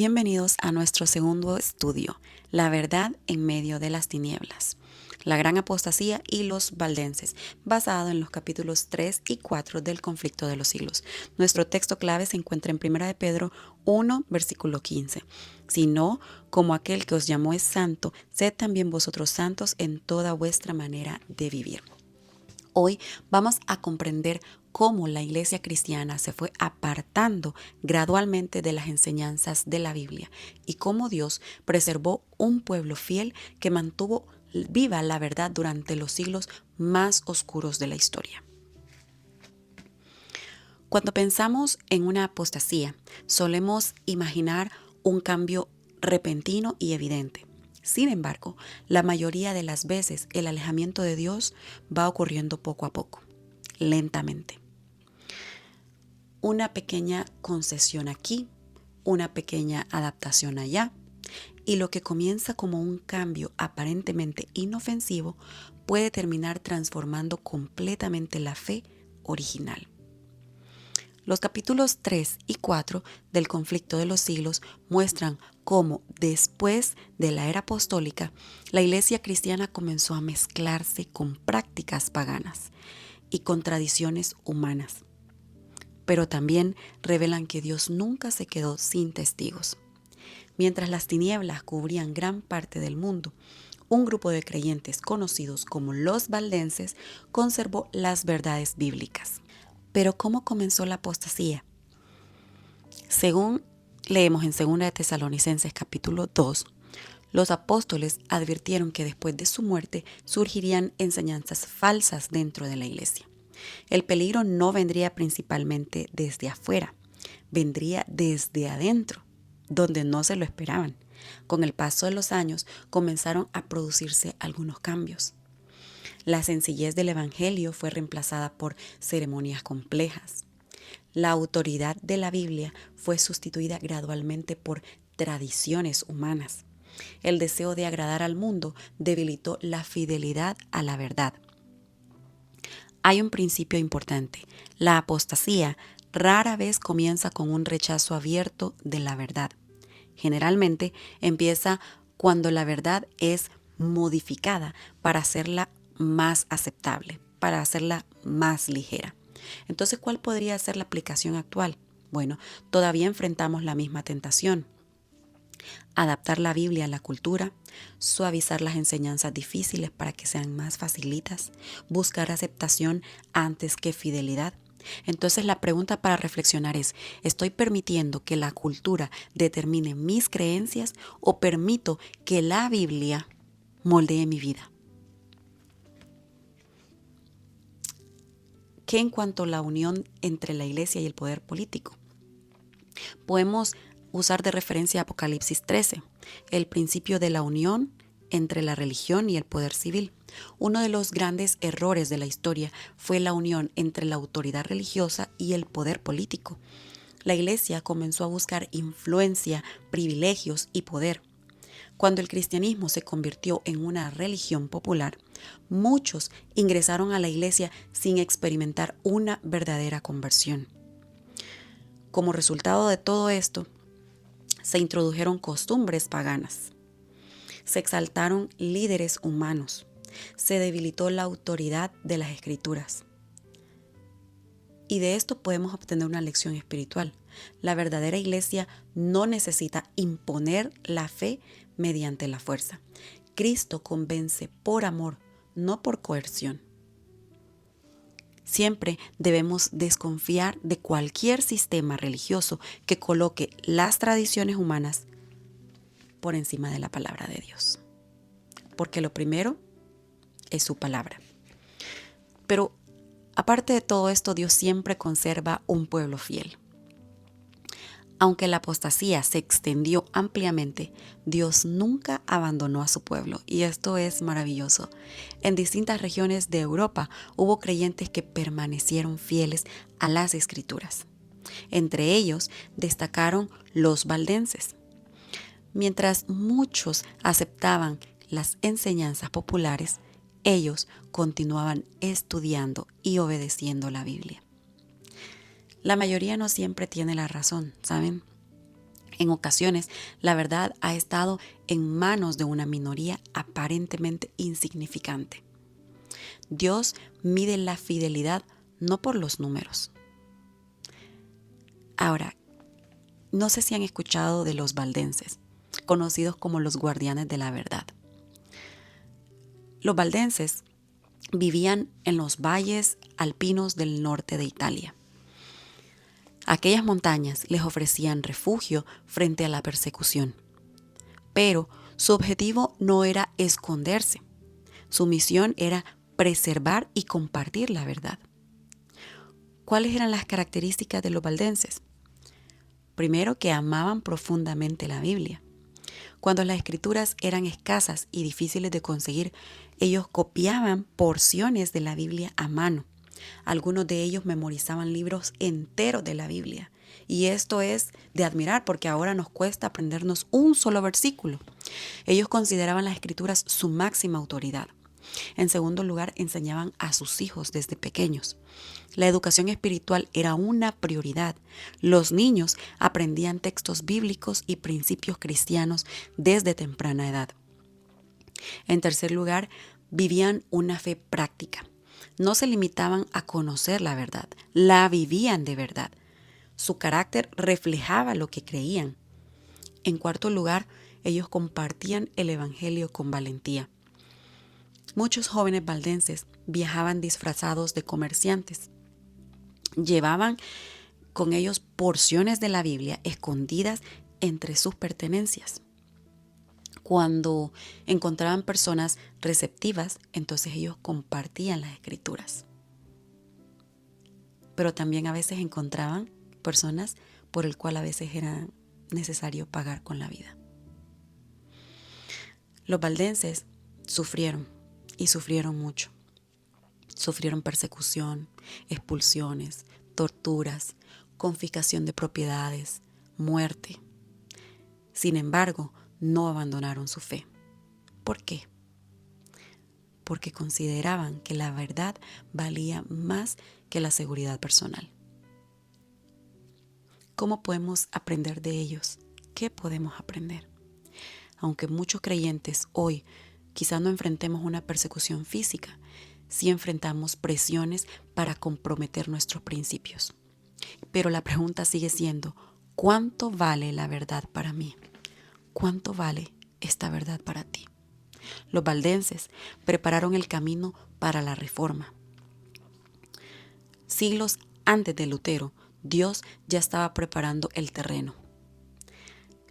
Bienvenidos a nuestro segundo estudio, La verdad en medio de las tinieblas, la gran apostasía y los valdenses, basado en los capítulos 3 y 4 del conflicto de los siglos. Nuestro texto clave se encuentra en 1 de Pedro 1, versículo 15. Sino, como aquel que os llamó es santo, sed también vosotros santos en toda vuestra manera de vivir. Hoy vamos a comprender cómo la iglesia cristiana se fue apartando gradualmente de las enseñanzas de la Biblia y cómo Dios preservó un pueblo fiel que mantuvo viva la verdad durante los siglos más oscuros de la historia. Cuando pensamos en una apostasía, solemos imaginar un cambio repentino y evidente. Sin embargo, la mayoría de las veces el alejamiento de Dios va ocurriendo poco a poco, lentamente. Una pequeña concesión aquí, una pequeña adaptación allá, y lo que comienza como un cambio aparentemente inofensivo puede terminar transformando completamente la fe original. Los capítulos 3 y 4 del conflicto de los siglos muestran cómo después de la era apostólica, la iglesia cristiana comenzó a mezclarse con prácticas paganas y con tradiciones humanas. Pero también revelan que Dios nunca se quedó sin testigos. Mientras las tinieblas cubrían gran parte del mundo, un grupo de creyentes conocidos como los valdenses conservó las verdades bíblicas. Pero ¿cómo comenzó la apostasía? Según leemos en 2 de Tesalonicenses capítulo 2, los apóstoles advirtieron que después de su muerte surgirían enseñanzas falsas dentro de la iglesia. El peligro no vendría principalmente desde afuera, vendría desde adentro, donde no se lo esperaban. Con el paso de los años comenzaron a producirse algunos cambios. La sencillez del evangelio fue reemplazada por ceremonias complejas. La autoridad de la Biblia fue sustituida gradualmente por tradiciones humanas. El deseo de agradar al mundo debilitó la fidelidad a la verdad. Hay un principio importante. La apostasía rara vez comienza con un rechazo abierto de la verdad. Generalmente empieza cuando la verdad es modificada para hacerla más aceptable, para hacerla más ligera. Entonces, ¿cuál podría ser la aplicación actual? Bueno, todavía enfrentamos la misma tentación. Adaptar la Biblia a la cultura, suavizar las enseñanzas difíciles para que sean más facilitas, buscar aceptación antes que fidelidad. Entonces la pregunta para reflexionar es, ¿estoy permitiendo que la cultura determine mis creencias o permito que la Biblia moldee mi vida? ¿Qué en cuanto a la unión entre la iglesia y el poder político? Podemos usar de referencia Apocalipsis 13, el principio de la unión entre la religión y el poder civil. Uno de los grandes errores de la historia fue la unión entre la autoridad religiosa y el poder político. La iglesia comenzó a buscar influencia, privilegios y poder. Cuando el cristianismo se convirtió en una religión popular, muchos ingresaron a la iglesia sin experimentar una verdadera conversión. Como resultado de todo esto, se introdujeron costumbres paganas, se exaltaron líderes humanos, se debilitó la autoridad de las escrituras. Y de esto podemos obtener una lección espiritual. La verdadera iglesia no necesita imponer la fe mediante la fuerza. Cristo convence por amor, no por coerción. Siempre debemos desconfiar de cualquier sistema religioso que coloque las tradiciones humanas por encima de la palabra de Dios. Porque lo primero es su palabra. Pero aparte de todo esto, Dios siempre conserva un pueblo fiel. Aunque la apostasía se extendió ampliamente, Dios nunca abandonó a su pueblo, y esto es maravilloso. En distintas regiones de Europa hubo creyentes que permanecieron fieles a las Escrituras. Entre ellos destacaron los valdenses. Mientras muchos aceptaban las enseñanzas populares, ellos continuaban estudiando y obedeciendo la Biblia. La mayoría no siempre tiene la razón, ¿saben? En ocasiones, la verdad ha estado en manos de una minoría aparentemente insignificante. Dios mide la fidelidad no por los números. Ahora, no sé si han escuchado de los valdenses, conocidos como los guardianes de la verdad. Los valdenses vivían en los valles alpinos del norte de Italia. Aquellas montañas les ofrecían refugio frente a la persecución, pero su objetivo no era esconderse. Su misión era preservar y compartir la verdad. ¿Cuáles eran las características de los valdenses? Primero, que amaban profundamente la Biblia. Cuando las escrituras eran escasas y difíciles de conseguir, ellos copiaban porciones de la Biblia a mano. Algunos de ellos memorizaban libros enteros de la Biblia. Y esto es de admirar porque ahora nos cuesta aprendernos un solo versículo. Ellos consideraban las escrituras su máxima autoridad. En segundo lugar, enseñaban a sus hijos desde pequeños. La educación espiritual era una prioridad. Los niños aprendían textos bíblicos y principios cristianos desde temprana edad. En tercer lugar, vivían una fe práctica. No se limitaban a conocer la verdad, la vivían de verdad. Su carácter reflejaba lo que creían. En cuarto lugar, ellos compartían el evangelio con valentía. Muchos jóvenes valdenses viajaban disfrazados de comerciantes. Llevaban con ellos porciones de la Biblia escondidas entre sus pertenencias. Cuando encontraban personas receptivas, entonces ellos compartían las escrituras. Pero también a veces encontraban personas por el cual a veces era necesario pagar con la vida. Los valdenses sufrieron y sufrieron mucho. Sufrieron persecución, expulsiones, torturas, confiscación de propiedades, muerte. Sin embargo, no abandonaron su fe. ¿Por qué? Porque consideraban que la verdad valía más que la seguridad personal. ¿Cómo podemos aprender de ellos? ¿Qué podemos aprender? Aunque muchos creyentes hoy quizás no enfrentemos una persecución física, sí enfrentamos presiones para comprometer nuestros principios. Pero la pregunta sigue siendo, ¿cuánto vale la verdad para mí? ¿Cuánto vale esta verdad para ti? Los valdenses prepararon el camino para la reforma. Siglos antes de Lutero, Dios ya estaba preparando el terreno.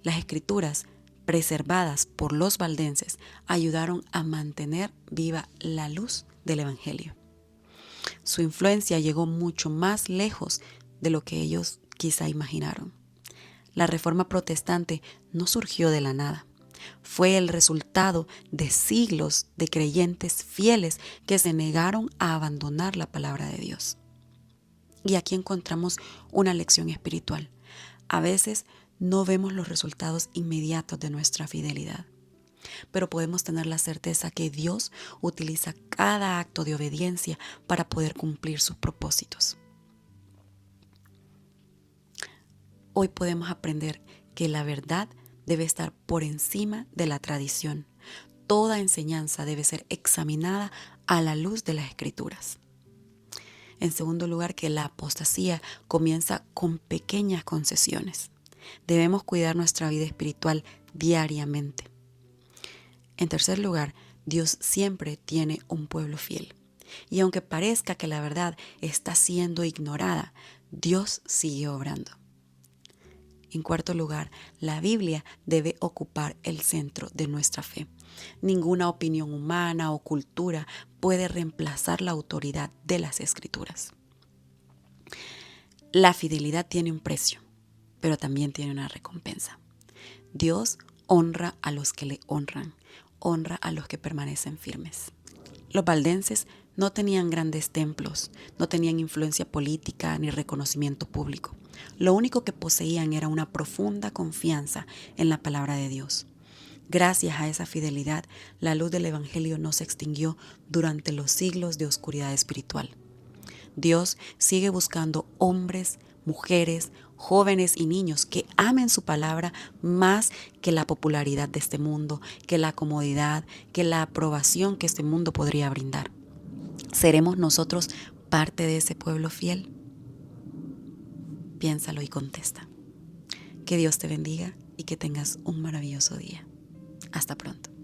Las escrituras preservadas por los valdenses ayudaron a mantener viva la luz del evangelio. Su influencia llegó mucho más lejos de lo que ellos quizá imaginaron. La reforma protestante no surgió de la nada. Fue el resultado de siglos de creyentes fieles que se negaron a abandonar la palabra de Dios. Y aquí encontramos una lección espiritual. A veces no vemos los resultados inmediatos de nuestra fidelidad, pero podemos tener la certeza que Dios utiliza cada acto de obediencia para poder cumplir sus propósitos. Hoy podemos aprender que la verdad debe estar por encima de la tradición. Toda enseñanza debe ser examinada a la luz de las Escrituras. En segundo lugar, que la apostasía comienza con pequeñas concesiones. Debemos cuidar nuestra vida espiritual diariamente. En tercer lugar, Dios siempre tiene un pueblo fiel. Y aunque parezca que la verdad está siendo ignorada, Dios sigue obrando. En cuarto lugar, la Biblia debe ocupar el centro de nuestra fe. Ninguna opinión humana o cultura puede reemplazar la autoridad de las Escrituras. La fidelidad tiene un precio, pero también tiene una recompensa. Dios honra a los que le honran, honra a los que permanecen firmes. Los valdenses no tenían grandes templos, no tenían influencia política ni reconocimiento público. Lo único que poseían era una profunda confianza en la palabra de Dios. Gracias a esa fidelidad, la luz del Evangelio no se extinguió durante los siglos de oscuridad espiritual. Dios sigue buscando hombres, mujeres, jóvenes y niños que amen su palabra más que la popularidad de este mundo, que la comodidad, que la aprobación que este mundo podría brindar. ¿Seremos nosotros parte de ese pueblo fiel? Piénsalo y contesta. Que Dios te bendiga y que tengas un maravilloso día. Hasta pronto.